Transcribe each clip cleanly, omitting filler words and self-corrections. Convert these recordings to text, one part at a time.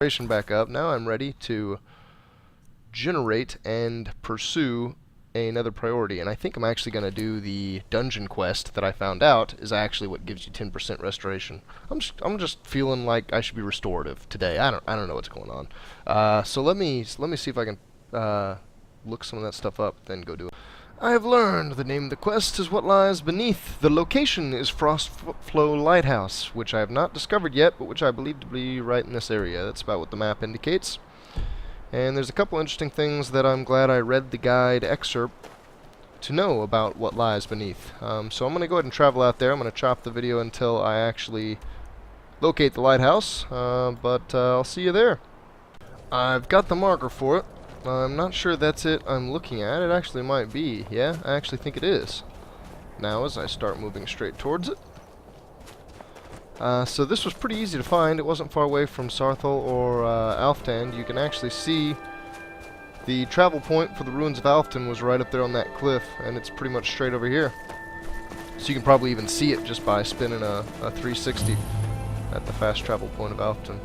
Back up. Now I'm ready to generate and pursue another priority, and I think I'm actually going to do the dungeon quest that I found out is actually what gives you 10% restoration. I'm just feeling like I should be restorative today. I don't know what's going on. So let me see if I can look some of that stuff up, then go do it. I have learned the name of the quest is what lies beneath. The location is Frostflow Lighthouse, which I have not discovered yet, but which I believe to be right in this area. That's about what the map indicates. And there's a couple interesting things that I'm glad I read the guide excerpt to know about what lies beneath. So I'm going to go ahead and travel out there. I'm going to chop the video until I actually locate the lighthouse, but I'll see you there. I've got the marker for it. I'm not sure that's it I'm looking at. It actually might be. Yeah, I actually think it is. Now as I start moving straight towards it. So this was pretty easy to find. It wasn't far away from Sarthal or Alftan. You can actually see the travel point for the ruins of Alftan was right up there on that cliff, and it's pretty much straight over here. So you can probably even see it just by spinning a 360 at the fast travel point of Alftan.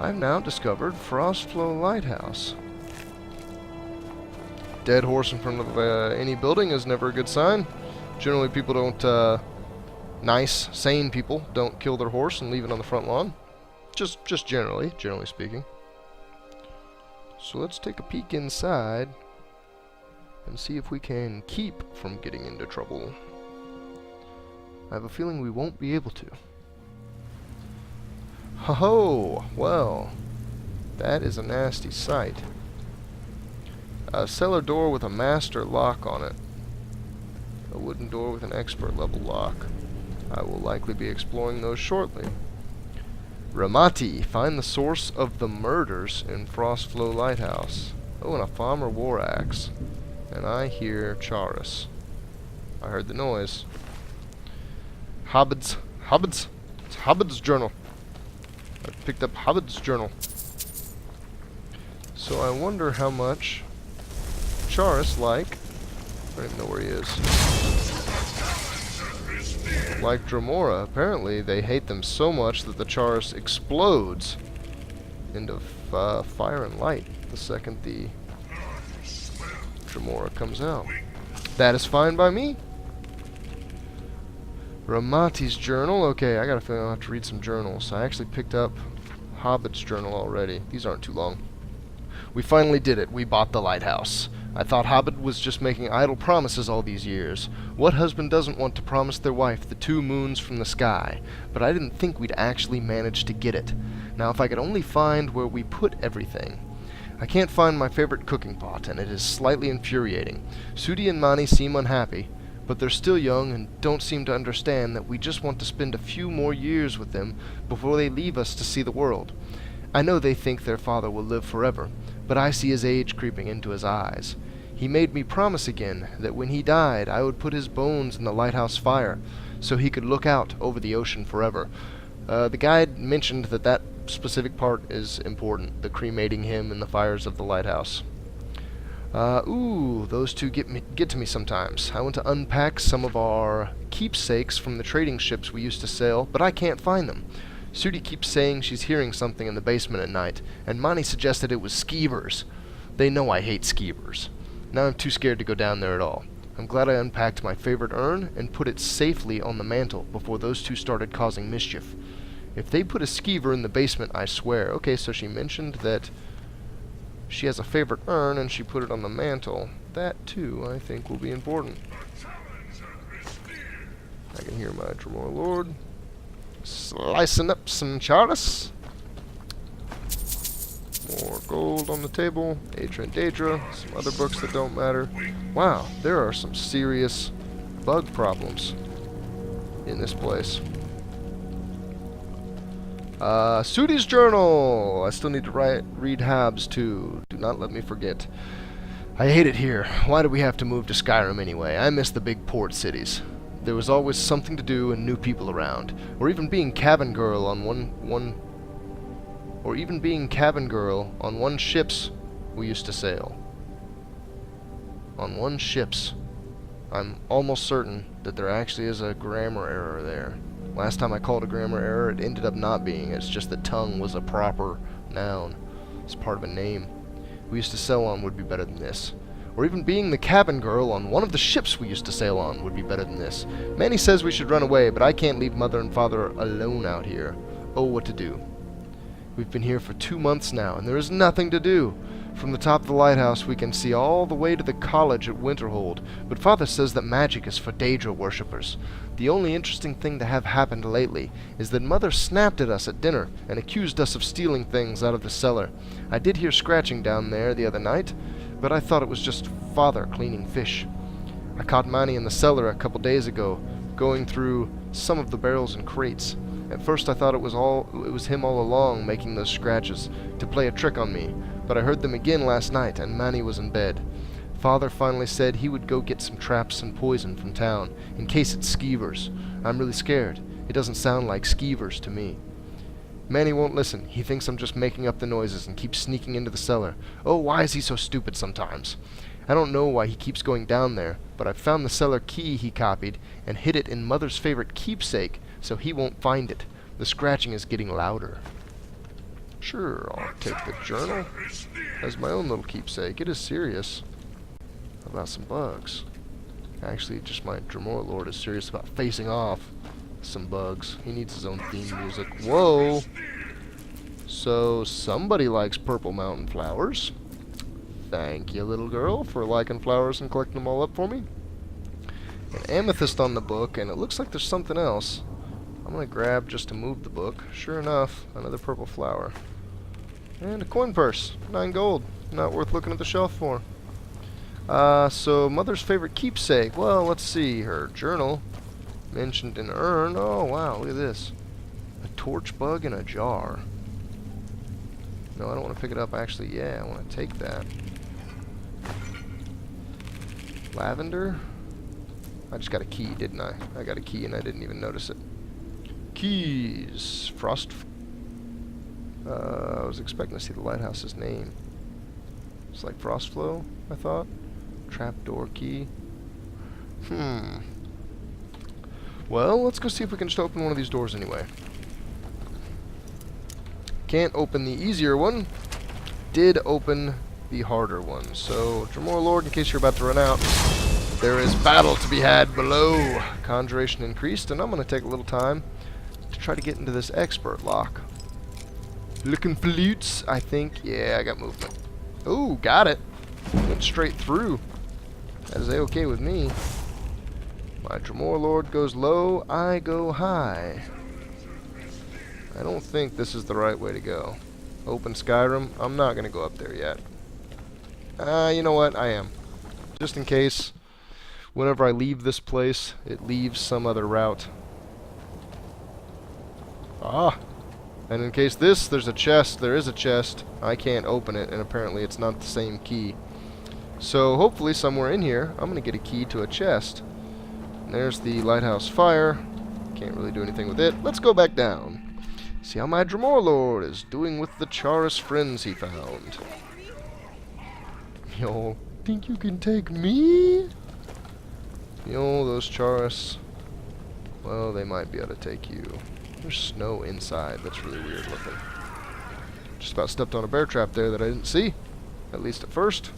I've now discovered Frostflow Lighthouse. Dead horse in front of any building is never a good sign. Generally people don't, nice, sane people don't kill their horse and leave it on the front lawn. Just generally speaking. So let's take a peek inside and see if we can keep from getting into trouble. I have a feeling we won't be able to. Ho-ho! Well, that is a nasty sight. A cellar door with a master lock on it. A wooden door with an expert level lock. I will likely be exploring those shortly. Ramati, find the source of the murders in Frostflow Lighthouse. Oh, and a farmer war axe. And I hear Charis. I heard the noise. Hobbit's journal. I picked up Hobbit's journal. So I wonder how much Charis like. I don't even know where he is. Like Dremora, apparently they hate them so much that the Charis explodes into fire and light the second the Dremora comes out. That is fine by me. Ramati's journal. Okay, I got a feeling I'll have to read some journals. I actually picked up Hobbit's journal already. These aren't too long. We finally did it. We bought the lighthouse. I thought Hobbit was just making idle promises all these years. What husband doesn't want to promise their wife the 2 moons from the sky? But I didn't think we'd actually manage to get it. Now if I could only find where we put everything. I can't find my favorite cooking pot, and it is slightly infuriating. Sudi and Mani seem unhappy, but they're still young and don't seem to understand that we just want to spend a few more years with them before they leave us to see the world. I know they think their father will live forever, but I see his age creeping into his eyes. He made me promise again that when he died I would put his bones in the lighthouse fire, so he could look out over the ocean forever. The guide mentioned that that specific part is important, the cremating him in the fires of the lighthouse. Ooh, those two get to me sometimes. I want to unpack some of our keepsakes from the trading ships we used to sail, but I can't find them. Sudi keeps saying she's hearing something in the basement at night, and Mani suggested it was skeevers. They know I hate skeevers. Now I'm too scared to go down there at all. I'm glad I unpacked my favorite urn and put it safely on the mantle before those two started causing mischief. If they put a skeever in the basement, I swear. Okay, so she mentioned that she has a favorite urn and she put it on the mantle. That too, I think, will be important. I can hear my Dremora Lord slicing up some Charis. More gold on the table. Aedra and Daedra. Some other books that don't matter. Wow, there are some serious bug problems in this place. Sudi's journal. I still need to read Habs too. Do not let me forget. I hate it here. Why do we have to move to Skyrim anyway? I miss the big port cities. There was always something to do and new people around. Or even being cabin girl on one ships we used to sail. On one ships. I'm almost certain that there actually is a grammar error there. Last time I called a grammar error, it ended up not being. It's just that tongue was a proper noun. It's part of a name. We used to sail on would be better than this. Or even being the cabin girl on one of the ships we used to sail on would be better than this. Manny says we should run away, but I can't leave Mother and Father alone out here. Oh, what to do? We've been here for 2 months now, and there is nothing to do. From the top of the lighthouse, we can see all the way to the college at Winterhold, but Father says that magic is for Daedra worshippers. The only interesting thing to have happened lately is that Mother snapped at us at dinner and accused us of stealing things out of the cellar. I did hear scratching down there the other night, but I thought it was just Father cleaning fish. I caught Manny in the cellar a couple days ago, going through some of the barrels and crates. At first I thought it was him all along making those scratches to play a trick on me, but I heard them again last night and Manny was in bed. Father finally said he would go get some traps and poison from town, in case it's skeevers. I'm really scared. It doesn't sound like skeevers to me. Manny won't listen. He thinks I'm just making up the noises and keeps sneaking into the cellar. Oh, why is he so stupid sometimes? I don't know why he keeps going down there, but I've found the cellar key he copied and hid it in Mother's favorite keepsake, so he won't find it. The scratching is getting louder. Sure, I'll take the journal as my own little keepsake. It is serious about some bugs. Actually, just my Dremora Lord is serious about facing off some bugs. He needs his own theme music. Whoa! So, somebody likes purple mountain flowers. Thank you, little girl, for liking flowers and collecting them all up for me. An amethyst on the book, and it looks like there's something else. I'm going to grab just to move the book. Sure enough, another purple flower. And a coin purse. 9 gold. Not worth looking at the shelf for. So, Mother's favorite keepsake. Well, let's see. Her journal. Mentioned in urn. Oh, wow. Look at this. A torch bug in a jar. No, I don't want to pick it up. Actually, yeah, I want to take that. Lavender. I just got a key, didn't I? I got a key and I didn't even notice it. Keys. Frost. I was expecting to see the lighthouse's name. It's like Frostflow, I thought. Trapdoor key. Well, let's go see if we can just open one of these doors anyway. Can't open the easier one. Did open the harder one. So, Dremora Lord, in case you're about to run out, there is battle to be had below. Conjuration increased, and I'm going to take a little time to try to get into this expert lock. Looking flutes, I think. Yeah, I got movement. Ooh, got it. Went straight through. That is A-okay with me. My Dremora Lord goes low, I go high. I don't think this is the right way to go. Open Skyrim. I'm not going to go up there yet. You know what? I am. Just in case, whenever I leave this place, it leaves some other route. Ah! And in case there's a chest, there is a chest. I can't open it, and apparently it's not the same key. So hopefully somewhere in here, I'm going to get a key to a chest. And there's the lighthouse fire. Can't really do anything with it. Let's go back down. See how my Dremora Lord is doing with the Charis friends he found. Yo, think you can take me? Yo, those Charis. Well, they might be able to take you. There's snow inside. That's really weird looking. Just about stepped on a bear trap there that I didn't see. At least at first.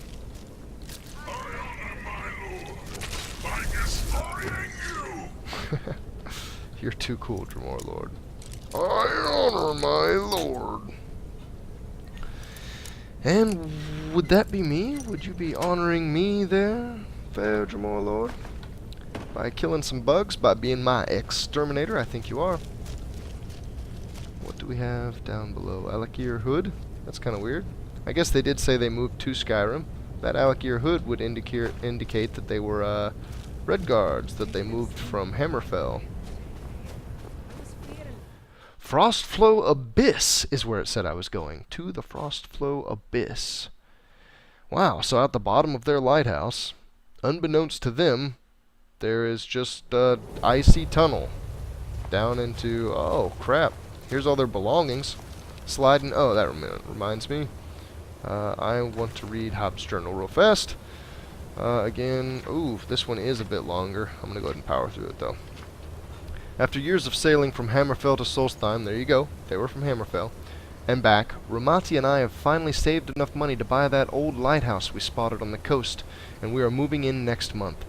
You're too cool, Dremora Lord. I honor my lord. And would that be me? Would you be honoring me there, fair Dremora Lord? By killing some bugs, by being my exterminator? I think you are. What do we have down below? Alakir Hood? That's kind of weird. I guess they did say they moved to Skyrim. That Alakir Hood would indicate that they were Red Guards, that they moved from Hammerfell. Frostflow Abyss is where it said I was going. To the Frostflow Abyss. Wow, so at the bottom of their lighthouse, unbeknownst to them, there is just an icy tunnel down into... Oh, crap. Here's all their belongings. Sliding... Oh, that reminds me. I want to read Hobbs' journal real fast. Again... Ooh, this one is a bit longer. I'm going to go ahead and power through it, though. After years of sailing from Hammerfell to Solstheim, there you go, they were from Hammerfell, and back, Ramati and I have finally saved enough money to buy that old lighthouse we spotted on the coast, and we are moving in next month.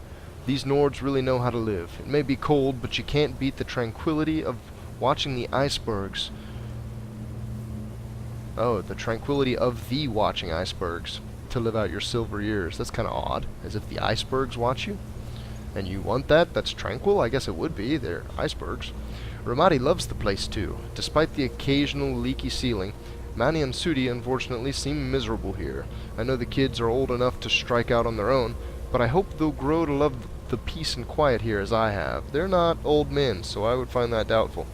These Nords really know how to live. It may be cold, but you can't beat the tranquility of watching the icebergs. Oh, the tranquility of the watching icebergs to live out your silver years. That's kind of odd, as if the icebergs watch you. And you want that? That's tranquil? I guess it would be. They're icebergs. Ramati loves the place too. Despite the occasional leaky ceiling, Manny and Sudi unfortunately seem miserable here. I know the kids are old enough to strike out on their own, but I hope they'll grow to love the peace and quiet here as I have. They're not old men, so I would find that doubtful.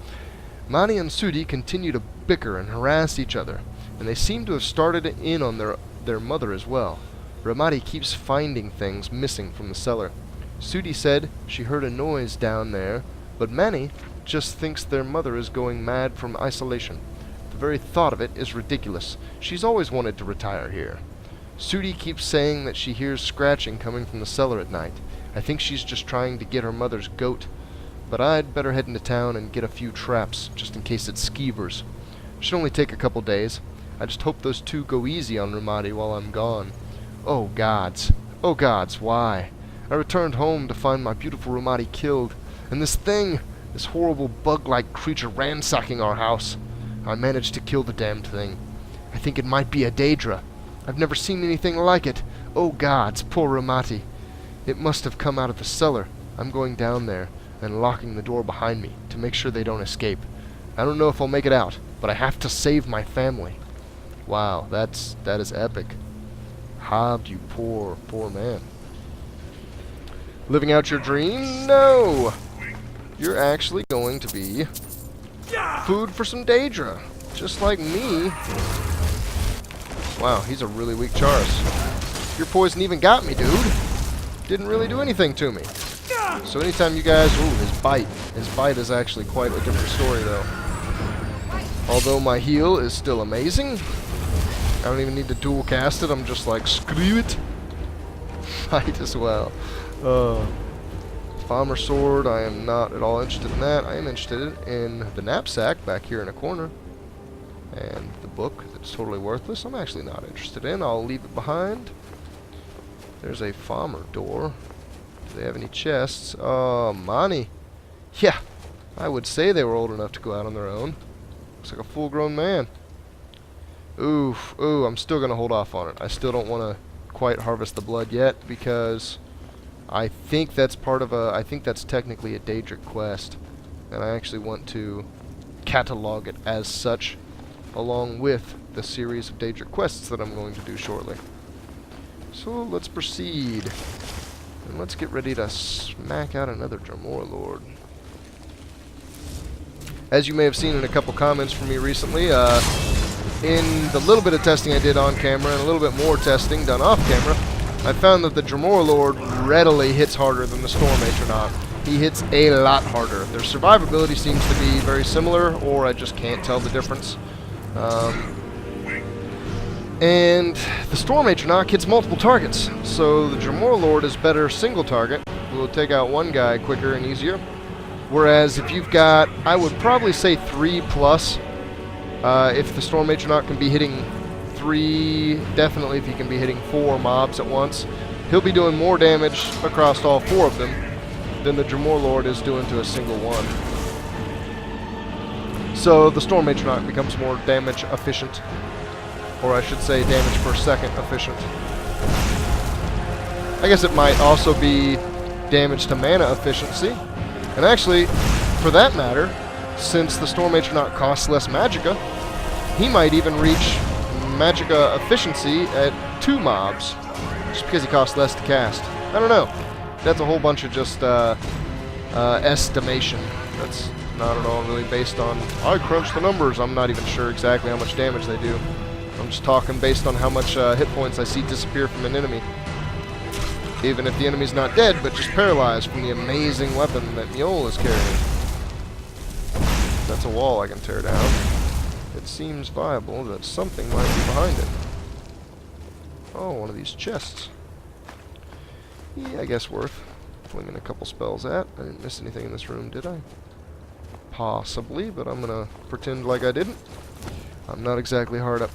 Manny and Sudi continue to bicker and harass each other, and they seem to have started in on their mother as well. Ramati keeps finding things missing from the cellar. Sudi said she heard a noise down there, but Manny just thinks their mother is going mad from isolation. The very thought of it is ridiculous. She's always wanted to retire here. Sudi keeps saying that she hears scratching coming from the cellar at night. I think she's just trying to get her mother's goat. But I'd better head into town and get a few traps, just in case it's skeevers. Should only take a couple days. I just hope those two go easy on Ramati while I'm gone. Oh gods. Oh gods, why? I returned home to find my beautiful Ramati killed, and this thing, this horrible bug-like creature ransacking our house. I managed to kill the damned thing. I think it might be a Daedra. I've never seen anything like it. Oh gods, poor Ramati. It must have come out of the cellar. I'm going down there and locking the door behind me to make sure they don't escape. I don't know if I'll make it out, but I have to save my family. Wow, that is epic. Hobbed, you poor man. Living out your dream? No! You're actually going to be food for some Daedra. Just like me. Wow, he's a really weak Charis. Your poison even got me, dude. Didn't really do anything to me. So anytime you guys... Ooh, his bite. His bite is actually quite a different story, though. Although my heal is still amazing. I don't even need to dual cast it. I'm just like, screw it. Fight as well. Bomber sword, I am not at all interested in that. I am interested in the knapsack back here in a corner. And the book that's totally worthless, I'm actually not interested in. I'll leave it behind. There's a farmer door. Do they have any chests? Oh, money. Yeah, I would say they were old enough to go out on their own. Looks like a full-grown man. Oof, ooh, I'm still going to hold off on it. I still don't want to quite harvest the blood yet because I think that's part of a... I think that's technically a Daedric quest. And I actually want to catalog it as such along with the series of Daedric quests that I'm going to do shortly. So let's proceed. And let's get ready to smack out another Dremor Lord. As you may have seen in a couple comments from me recently, in the little bit of testing I did on camera and a little bit more testing done off camera, I found that the Dremor Lord readily hits harder than the Storm Atronach. He hits a lot harder. Their survivability seems to be very similar, or I just can't tell the difference. And the Storm Atronach hits multiple targets, so the Dremor Lord is better single target. Will take out one guy quicker and easier. Whereas if you've got, I would probably say 3+. If the Storm Atronach can be hitting 3, definitely if he can be hitting 4 mobs at once, he'll be doing more damage across all 4 of them than the Dremor Lord is doing to a single one. So the Storm Atronach becomes more damage efficient, or I should say damage per second efficient. I guess it might also be damage to mana efficiency. And actually, for that matter, since the Storm Atronach costs less magicka, he might even reach magicka efficiency at 2 mobs, just because he costs less to cast. I don't know. That's a whole bunch of just estimation. That's not at all really based on... I crunch the numbers. I'm not even sure exactly how much damage they do. I'm just talking based on how much hit points I see disappear from an enemy. Even if the enemy's not dead, but just paralyzed from the amazing weapon that Mjol is carrying. That's a wall I can tear down. It seems viable that something might be behind it. Oh, one of these chests. Yeah, I guess worth flinging a couple spells at. I didn't miss anything in this room, did I? Possibly, but I'm gonna pretend like I didn't. I'm not exactly hard up